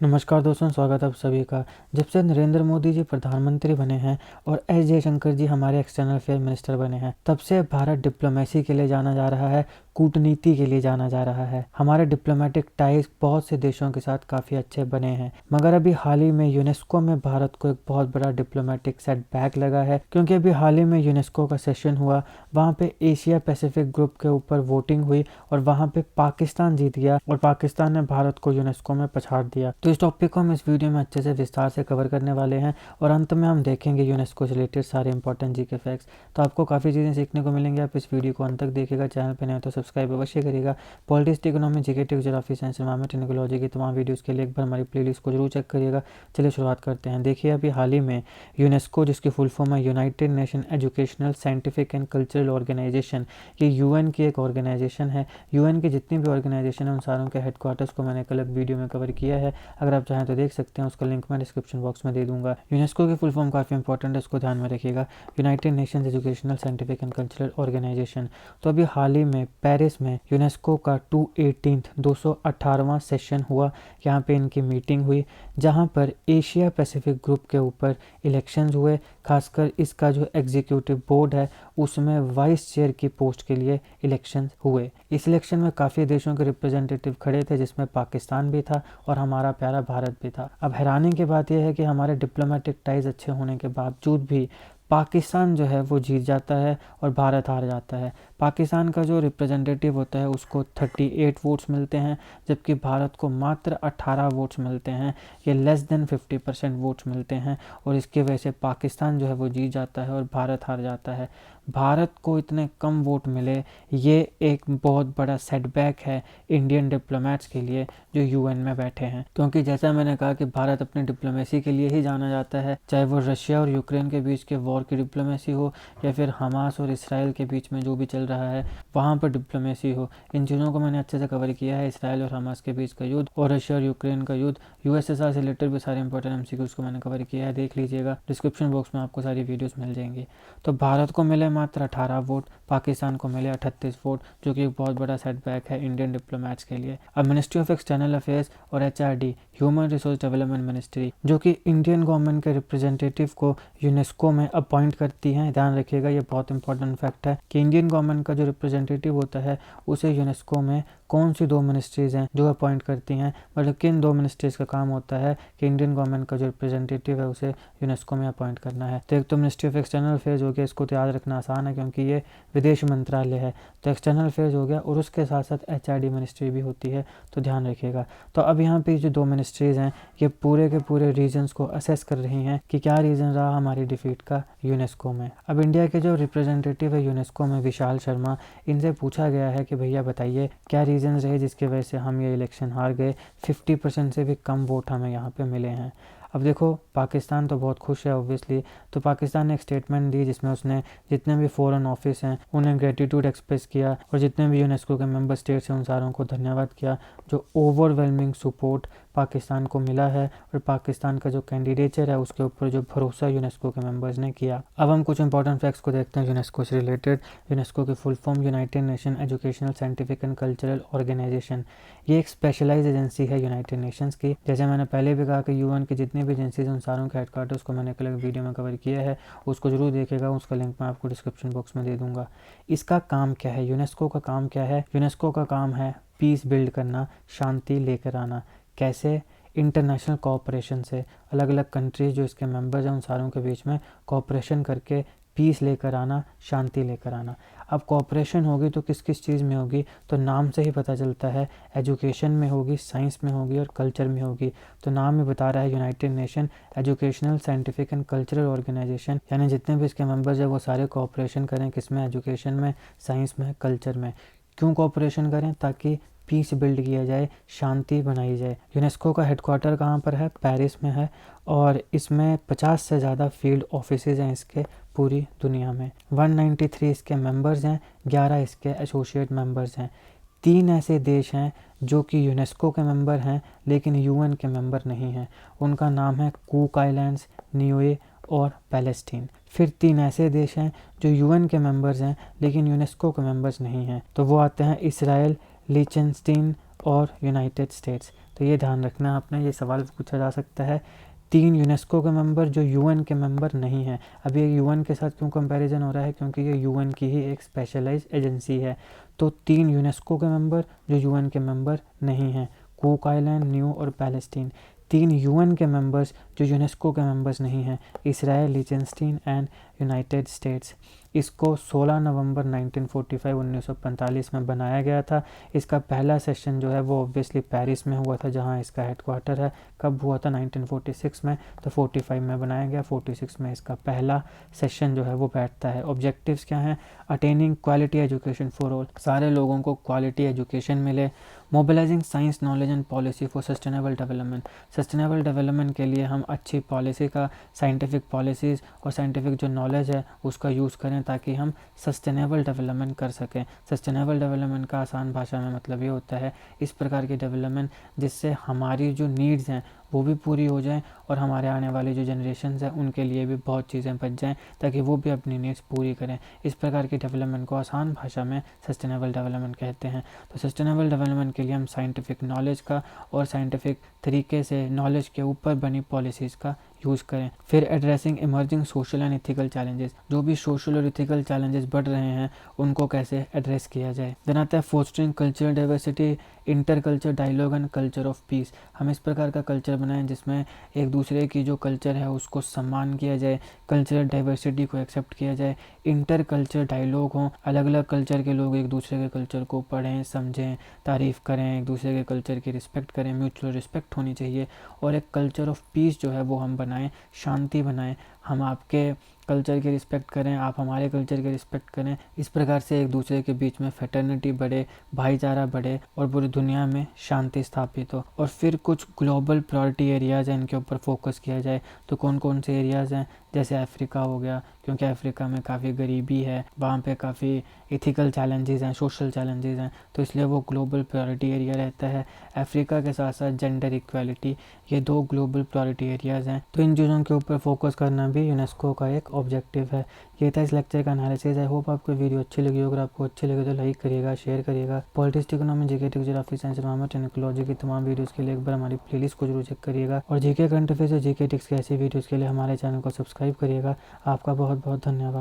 नमस्कार दोस्तों, स्वागत है आप सभी का। जब से नरेंद्र मोदी जी प्रधानमंत्री बने हैं और एस जयशंकर जी हमारे एक्सटर्नल अफेयर मिनिस्टर बने हैं, तब से भारत डिप्लोमेसी के लिए जाना जा रहा है, कूटनीति के लिए जाना जा रहा है। हमारे डिप्लोमेटिक टाइज बहुत से देशों के साथ काफ़ी अच्छे बने हैं, मगर अभी हाल ही में यूनेस्को में भारत को एक बहुत बड़ा डिप्लोमेटिक सेटबैक लगा है, क्योंकि अभी हाल ही में यूनेस्को का सेशन हुआ। वहाँ पे एशिया पैसिफिक ग्रुप के ऊपर वोटिंग हुई और वहाँ पे पाकिस्तान जीत गया और पाकिस्तान ने भारत को यूनेस्को में पछाड़ दिया। तो इस टॉपिक को हम इस वीडियो में अच्छे से विस्तार से कवर करने वाले हैं और अंत में हम देखेंगे यूनेस्को से रिलेटेड सारे इंपॉर्टेंट जीके फैक्ट्स। तो आपको काफ़ी चीज़ें सीखने को मिलेंगे। आप इस वीडियो को अंत तक देखिएगा। चैनल पर नए हो तो सब्सक्राइब अवश्य करिएगा। Politics, economy, GK, geography, science, environment, ecology की तमाम वीडियोज़ के लिए एक बार हमारी प्लेलिस्ट को जरूर चेक करिएगा। चलिए शुरुआत करते हैं। देखिए, अभी हाल ही में यूनेस्को, जिसकी फुल फॉर्म है united nation educational, scientific and cultural organisation, ये यूएन की एक ऑर्गेनाइजेशन है। यूएन की जितनी भी ऑर्गेनाइजेशन है उन सारों के हेडक्वार्टर्स को मैंने एक अलग वीडियो में कवर किया है। अगर आप चाहें तो देख सकते हैं, उसका लिंक मैं डिस्क्रिप्शन बॉक्स में दे दूंगा। यूनेस्को की फुल फॉर्म काफ़ी इंपॉर्टेंट है, इसको ध्यान में रखिएगा। United nations educational, scientific and cultural organisation. तो अभी हाल ही में पेरिस में यूनेस्को का 218वां सेशन हुआ। यहाँ पे इनकी मीटिंग हुई, जहाँ पर एशिया पैसिफिक ग्रुप के ऊपर इलेक्शंस हुए। खासकर इसका जो एग्जीक्यूटिव बोर्ड है उसमें वाइस चेयर की पोस्ट के लिए इलेक्शन हुए। इस इलेक्शन में काफ़ी देशों के रिप्रेजेंटेटिव खड़े थे, जिसमें पाकिस्तान भी था और हमारा प्यारा भारत भी था। अब हैरानी की बात यह है कि हमारे डिप्लोमेटिक टाइज अच्छे होने के बावजूद भी पाकिस्तान जो है वो जीत जाता है और भारत हार जाता है। पाकिस्तान का जो रिप्रेजेंटेटिव होता है उसको 38 वोट्स मिलते हैं, जबकि भारत को मात्र 18 वोट्स मिलते हैं। ये लेस देन 50% वोट्स मिलते हैं और इसकी वजह से पाकिस्तान जो है वो जीत जाता है और भारत हार जाता है। भारत को इतने कम वोट मिले, ये एक बहुत बड़ा सेटबैक है इंडियन डिप्लोमेट्स के लिए जो यूएन में बैठे हैं, क्योंकि जैसा मैंने कहा कि भारत अपनी डिप्लोमेसी के लिए ही जाना जाता है। चाहे वो रशिया और यूक्रेन के बीच के वॉर की डिप्लोमेसी हो या फिर हमास और इसराइल के बीच में जो भी चल रहा है वहाँ पर डिप्लोमेसी हो, इन चीज़ों को मैंने अच्छे से कवर किया है। इसराइल और हमास के बीच का युद्ध और रशिया और यूक्रेन का युद्ध, यूएसएसआर से रिलेटेड भी सारे इंपॉर्टेंट एमसीक्यूज को मैंने कवर किया है, देख लीजिएगा। डिस्क्रिप्शन बॉक्स में आपको सारी वीडियोस मिल जाएंगी। तो भारत को मिले मात्र 18 वोट, पाकिस्तान को मिले 38 वोट, जो कि एक बहुत बड़ा सेटबैक है इंडियन डिप्लोमेट्स के लिए। अब मिनिस्ट्री ऑफ एक्सटर्नल अफेयर्स और HRD, human resource development ministry, जो कि इंडियन गवर्नमेंट के रिप्रेजेंटेटिव को यूनेस्को में अपॉइंट करती हैं। ध्यान रखिएगा, ये बहुत इंपॉर्टेंट फैक्ट है कि इंडियन गवर्नमेंट का जो रिप्रेजेंटेटिव होता है उसे यूनेस्को में कौन सी 2 मिनिस्ट्रीज़ हैं जो अपॉइंट करती हैं, मतलब किन 2 मिनिस्ट्रीज़ का काम होता है कि इंडियन गवर्नमेंट का जो रिप्रेजेंटेटिव है उसे यूनेस्को में अपॉइंट करना है। तो एक तो मिनिस्ट्री ऑफ एक्सटर्नल अफेयर्स हो गया, इसको तो याद रखना आसान है क्योंकि ये विदेश मंत्रालय है। तो एक्सटर्नल अफेयर्स हो गया और उसके साथ साथ एचआरडी मिनिस्ट्री भी होती है, तो ध्यान रखिएगा। तो अब यहाँ पे जो 2 मिनिस्ट्रीज़ हैं ये पूरे के पूरे रीजन्स को असेस कर रही हैं कि क्या रीज़न रहा हमारी डिफीट का यूनेस्को में। अब इंडिया के जो रिप्रेजेंटेटिव है यूनेस्को में, विशाल शर्मा, इनसे पूछा गया है कि भैया बताइए क्या रीज़न रहे जिसकी वजह से हम ये इलेक्शन हार गए। 50% से भी कम वोट हमें यहाँ पे मिले हैं। अब देखो, पाकिस्तान तो बहुत खुश है ऑब्वियसली। तो पाकिस्तान ने एक स्टेटमेंट दी जिसमें उसने जितने भी फॉरेन ऑफिस हैं उन्हें ग्रेटिट्यूड एक्सप्रेस किया और जितने भी यूनेस्को के मेंबर स्टेट्स हैं उन सारों को धन्यवाद किया जो ओवरवेलमिंग सपोर्ट पाकिस्तान को मिला है और पाकिस्तान का जो कैंडिडेचर है उसके ऊपर जो भरोसा यूनेस्को के मेंबर्स ने किया। अब हम कुछ इंपॉर्टेंट फैक्ट्स को देखते हैं यूनेस्को से रिलेटेड। यूनेस्को की full form united nation educational, scientific and cultural organisation. ये एक स्पेशलाइज एजेंसी है यूनाइटेड नेशंस की। जैसे मैंने पहले भी कहा कि यूएन की जितनी भी एजेंसीज उन सारों के हेडक्वार्टर्स को मैंने एक अलग वीडियो में कवर किया है, उसको जरूर देखिएगा, उसका लिंक मैं आपको डिस्क्रिप्शन बॉक्स में दे दूंगा। इसका काम क्या है, यूनेस्को का काम क्या है? यूनेस्को का काम है पीस बिल्ड करना, शांति लेकर आना। कैसे? इंटरनेशनल कोऑपरेशन से, अलग अलग कंट्रीज जो इसके मेंबर्स हैं उन सारों के बीच में कोऑपरेशन करके पीस लेकर आना, शांति लेकर आना। अब कोऑपरेशन होगी तो किस किस चीज़ में होगी? तो नाम से ही पता चलता है, एजुकेशन में होगी, साइंस में होगी और कल्चर में होगी। तो नाम ही बता रहा है united nation educational, scientific and cultural organisation, यानी जितने भी इसके मेंबर्स हैं वो सारे कोऑपरेशन करें। किसमें? एजुकेशन में, साइंस में, कल्चर में। क्यों कोऑपरेशन करें? ताकि पीस बिल्ड किया जाए, शांति बनाई जाए। यूनेस्को का हेडक्वार्टर कहाँ पर है? पेरिस में है और इसमें 50 से ज़्यादा फील्ड ऑफिसेज हैं इसके पूरी दुनिया में। 193 इसके मेंबर्स हैं, 11 इसके एसोसिएट मेंबर्स हैं। 3 ऐसे देश हैं जो कि यूनेस्को के मेंबर हैं लेकिन यूएन के मेंबर नहीं हैं। उनका नाम है कूक आइलैंड्स, निue और पैलेस्टीन। फिर 3 ऐसे देश हैं जो यूएन के मेंबर्स हैं लेकिन यूनेस्को के मेंबर्स नहीं हैं। तो वो आते हैं इसराइल, लिechtenstein और यूनाइटेड स्टेट्स। तो तो ये ध्यान रखना आपने, ये सवाल पूछा जा सकता है। 3 यूनेस्को के मेंबर जो यूएन के मेंबर नहीं हैं। अब ये यूएन के साथ क्यों कंपैरिजन हो रहा है, क्योंकि ये यूएन की ही एक स्पेशलाइज्ड एजेंसी है। तो 3 यूनेस्को के मेंबर जो यूएन के मेंबर नहीं हैं, कुक आइलैंड, न्यू और पैलेस्टीन। 3 यूएन के मेंबर्स जो यूनेस्को के मेंबर्स नहीं हैं, इसराइल, लिechtenstein एंड यूनाइटेड स्टेट्स। इसको 16 नवंबर 1945 में बनाया गया था। इसका पहला सेशन जो है वो ऑब्वियसली पेरिस में हुआ था, जहाँ इसका हेडक्वार्टर है। कब हुआ था? 1946 में। तो 45 में बनाया गया, 46 में इसका पहला सेशन जो है वो बैठता है। ऑब्जेक्टिव्स क्या हैं? Attaining quality education for all, सारे लोगों को क्वालिटी एजुकेशन मिले। Mobilising science, knowledge and policy for sustainable development, sustainable development के लिए हम अच्छी पॉलिसी का, साइंटिफिक पॉलिसीज़ और साइंटिफिक जो नॉलेज है उसका यूज़ करें ताकि हम सस्टेनेबल डेवलपमेंट कर सकें। सस्टेनेबल डेवलपमेंट का आसान भाषा में मतलब ये होता है इस प्रकार की डेवलपमेंट जिससे हमारी जो नीड्स हैं वो भी पूरी हो जाएं और हमारे आने वाली जो जनरेशन्स हैं उनके लिए भी बहुत चीज़ें बच जाएं ताकि वो भी अपनी नीड्स पूरी करें। इस प्रकार की डेवलपमेंट को आसान भाषा में सस्टेनेबल डेवलपमेंट कहते हैं। तो सस्टेनेबल डेवलपमेंट के लिए हम साइंटिफिक नॉलेज का और साइंटिफिक तरीके से नॉलेज के ऊपर बनी पॉलिसीज़ का यूज़ करें। फिर addressing emerging social and ethical challenges, जो भी सोशल और इथिकल चैलेंजेस बढ़ रहे हैं उनको कैसे एड्रेस किया जाए। देन आता है fostering cultural diversity, inter culture dialogue and culture of peace. हम इस प्रकार का कल्चर बनाएं जिसमें एक दूसरे की जो कल्चर है उसको सम्मान किया जाए, कल्चरल डाइवर्सिटी को एक्सेप्ट किया जाए, इंटर कल्चर डायलॉग हों, अलग अलग कल्चर के लोग एक दूसरे के कल्चर को पढ़ें, समझें, तारीफ़ करें, एक दूसरे के कल्चर की रिस्पेक्ट करें, म्यूचुअल रिस्पेक्ट होनी चाहिए। और एक कल्चर ऑफ पीस जो है वो हम बनाएं, शांति बनाएं, हम आपके कल्चर की रिस्पेक्ट करें, आप हमारे कल्चर की रिस्पेक्ट करें। इस प्रकार से एक दूसरे के बीच में फ्रेटर्निटी बढ़े, भाईचारा बढ़े और पूरी दुनिया में शांति स्थापित हो। और फिर कुछ ग्लोबल प्रायोरिटी एरियाज़ हैं, इनके ऊपर फोकस किया जाए। तो कौन कौन से एरियाज़ हैं? जैसे अफ्रीका हो गया, क्योंकि अफ्रीका में काफ़ी गरीबी है, वहाँ पे काफ़ी इथिकल चैलेंजेस हैं, सोशल चैलेंजेस हैं, तो इसलिए वो ग्लोबल प्रायोरिटी एरिया रहता है। अफ्रीका के साथ साथ जेंडर इक्वालिटी, ये 2 ग्लोबल प्रायोरिटी एरियाज़ हैं। तो इन चीज़ों के ऊपर फोकस करना भी यूनेस्को का एक ऑब्जेक्टिव है। ये था इस लेक्चर का एनालिसिस। आई होप आपको वीडियो अच्छी लगी होगी। अगर आपको अच्छी लगे तो लाइक करिएगा, शेयर करिएगा। Politics, economy, GK, geography, science, environment and ecology की तमाम वीडियोस के लिए एक बार हमारी प्लेलिस्ट को जरूर चेक करिएगा। और जीके करंट अफेयर्स और जीके टिक्स की ऐसी वीडियोस के लिए हमारे चैनल को सब्सक्राइब करिएगा। आपका बहुत बहुत धन्यवाद।